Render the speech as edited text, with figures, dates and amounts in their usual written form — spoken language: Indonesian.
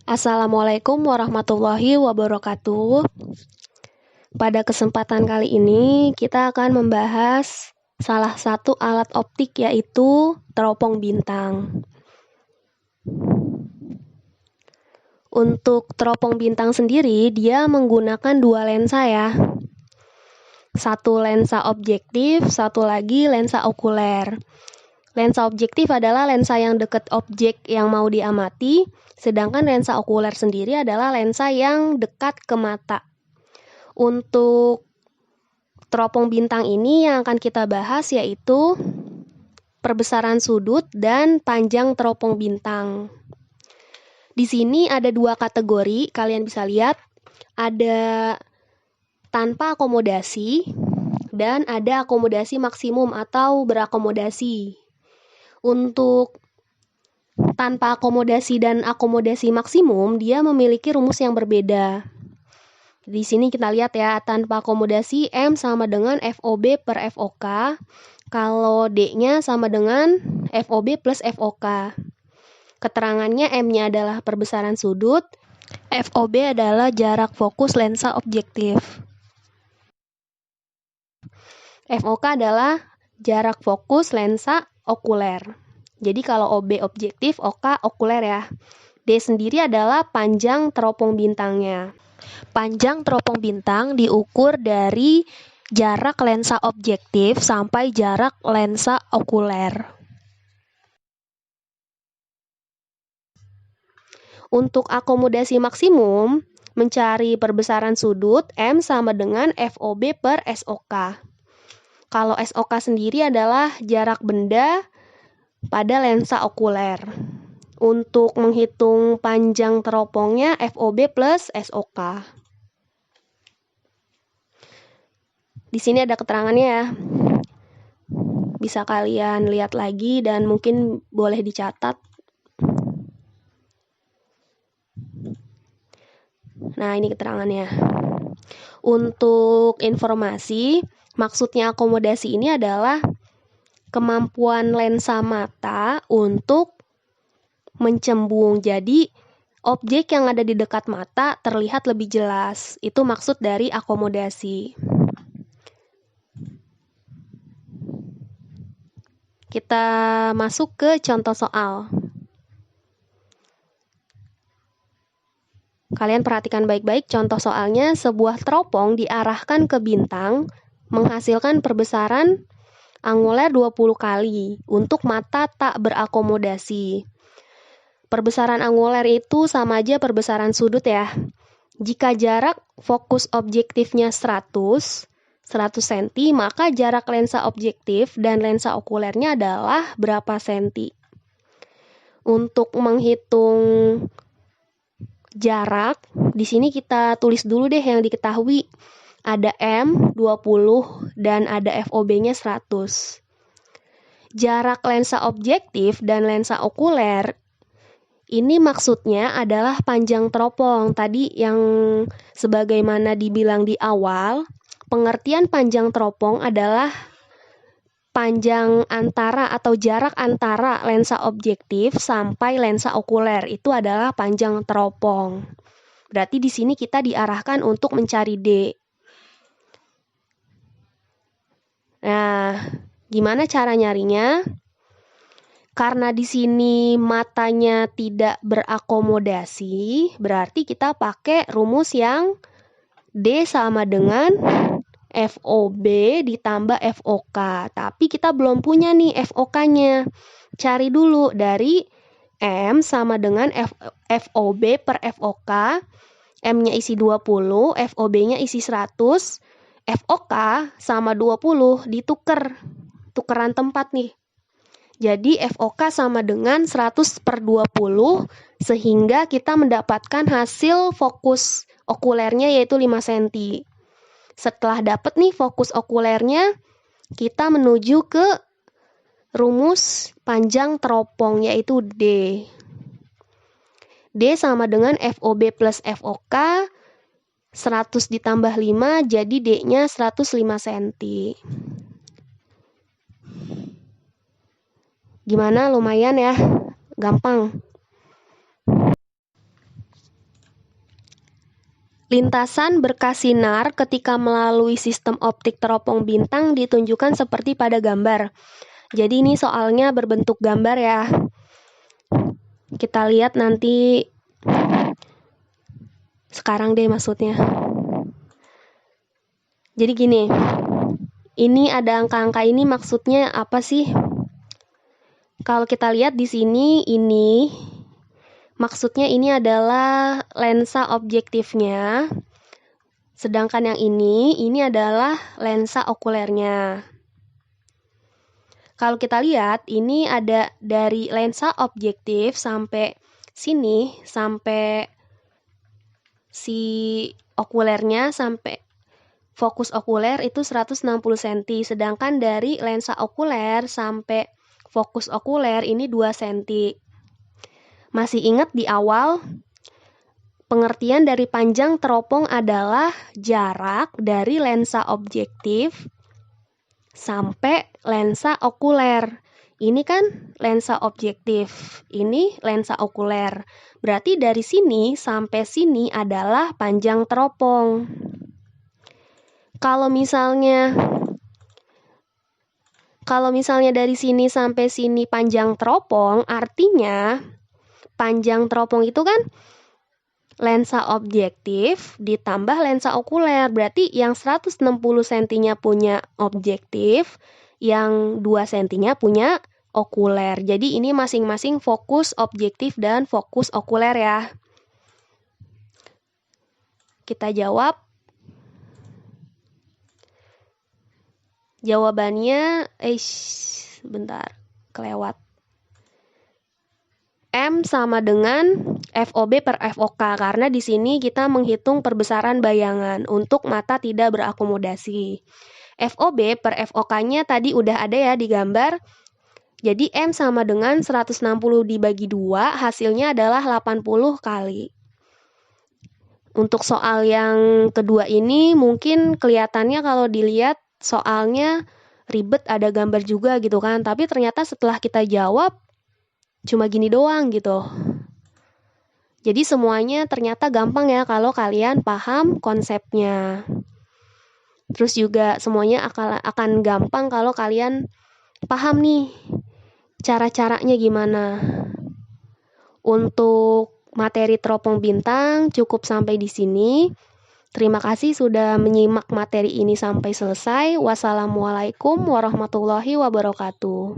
Assalamualaikum warahmatullahi wabarakatuh. Pada kesempatan kali ini, kita akan membahas salah satu alat optik, yaitu teropong bintang. Untuk teropong bintang sendiri, dia menggunakan dua lensa ya. Satu lensa objektif, satu lagi lensa okuler. Lensa objektif adalah lensa yang dekat objek yang mau diamati, sedangkan lensa okuler sendiri adalah lensa yang dekat ke mata. Untuk teropong bintang ini yang akan kita bahas yaitu perbesaran sudut dan panjang teropong bintang. Di sini ada dua kategori, kalian bisa lihat. Ada tanpa akomodasi dan ada akomodasi maksimum atau berakomodasi. Untuk tanpa akomodasi dan akomodasi maksimum, dia memiliki rumus yang berbeda. Di sini kita lihat ya, tanpa akomodasi M sama dengan FOB per FOK. Kalau D-nya sama dengan FOB plus FOK. Keterangannya M-nya adalah perbesaran sudut, FOB adalah jarak fokus lensa objektif. FOK adalah jarak fokus lensa okuler. Jadi kalau OB objektif, OK okuler ya. D sendiri adalah panjang teropong bintangnya. Panjang teropong bintang diukur dari jarak lensa objektif sampai jarak lensa okuler. Untuk akomodasi maksimum, mencari perbesaran sudut, M sama dengan FOB per SOK. Kalau SOK sendiri adalah jarak benda pada lensa okuler. Untuk menghitung panjang teropongnya, FOB plus SOK. Di sini ada keterangannya ya. Bisa kalian lihat lagi dan mungkin boleh dicatat. Nah, ini keterangannya. Untuk informasi, maksudnya akomodasi ini adalah kemampuan lensa mata untuk mencembung. Jadi, objek yang ada di dekat mata terlihat lebih jelas. Itu maksud dari akomodasi. Kita masuk ke contoh soal. Kalian perhatikan baik-baik contoh soalnya. Sebuah teropong diarahkan ke bintang menghasilkan perbesaran anguler 20 kali untuk mata tak berakomodasi. Perbesaran anguler itu sama aja perbesaran sudut ya. Jika jarak fokus objektifnya 100 cm, maka jarak lensa objektif dan lensa okulernya adalah berapa senti. Untuk menghitung jarak, di sini kita tulis dulu deh yang diketahui. Ada M 20 dan ada FOB-nya 100. Jarak lensa objektif dan lensa okuler ini maksudnya adalah panjang teropong. Tadi yang sebagaimana dibilang di awal, pengertian panjang teropong adalah panjang antara atau jarak antara lensa objektif sampai lensa okuler. Itu adalah panjang teropong. Berarti di sini kita diarahkan untuk mencari D. Nah, gimana cara nyarinya? Karena di sini matanya tidak berakomodasi, berarti kita pakai rumus yang D sama dengan FOB ditambah FOK. Tapi kita belum punya nih FOK-nya. Cari dulu dari M sama dengan FOB per FOK. M-nya isi 20, FOB-nya isi 100. FOK sama 20 dituker. Tukeran tempat nih. Jadi FOK sama dengan 100 per 20, sehingga kita mendapatkan hasil fokus okulernya yaitu 5 cm. Setelah dapat nih fokus okulernya, kita menuju ke rumus panjang teropong yaitu D. D sama dengan FOB plus FOK, 100 ditambah 5, jadi D-nya 105 cm. Gimana? Lumayan ya? Gampang. Lintasan berkas sinar ketika melalui sistem optik teropong bintang ditunjukkan seperti pada gambar. Jadi ini soalnya berbentuk gambar ya. Kita lihat nanti sekarang deh maksudnya. Jadi gini, ini ada angka-angka ini maksudnya apa sih? Kalau kita lihat di sini, ini maksudnya ini adalah lensa objektifnya, sedangkan yang ini adalah lensa okulernya. Kalau kita lihat, ini ada dari lensa objektif sampai sini, sampai si okulernya, sampai fokus okuler itu 160 cm, sedangkan dari lensa okuler sampai fokus okuler ini 2 cm. Masih ingat di awal, pengertian dari panjang teropong adalah jarak dari lensa objektif sampai lensa okuler. Ini kan lensa objektif, ini lensa okuler. Berarti dari sini sampai sini adalah panjang teropong. Kalau misalnya dari sini sampai sini panjang teropong, artinya panjang teropong itu kan lensa objektif ditambah lensa okuler. Berarti yang 160 cm-nya punya objektif, yang 2 cm-nya punya okuler. Jadi ini masing-masing fokus objektif dan fokus okuler ya. Kita jawab. Jawabannya, bentar, kelewat. M sama dengan FOB per FOK, karena di sini kita menghitung perbesaran bayangan untuk mata tidak berakomodasi. FOB per FOK-nya tadi udah ada ya di gambar. Jadi M sama dengan 160 dibagi 2, hasilnya adalah 80 kali. Untuk soal yang kedua ini mungkin kelihatannya kalau dilihat soalnya ribet, ada gambar juga gitu kan. Tapi ternyata setelah kita jawab, cuma gini doang gitu. Jadi semuanya ternyata gampang ya kalau kalian paham konsepnya. Terus juga semuanya akan gampang kalau kalian paham nih cara-caranya gimana. Untuk materi teropong bintang cukup sampai di sini. Terima kasih sudah menyimak materi ini sampai selesai. Wassalamualaikum warahmatullahi wabarakatuh.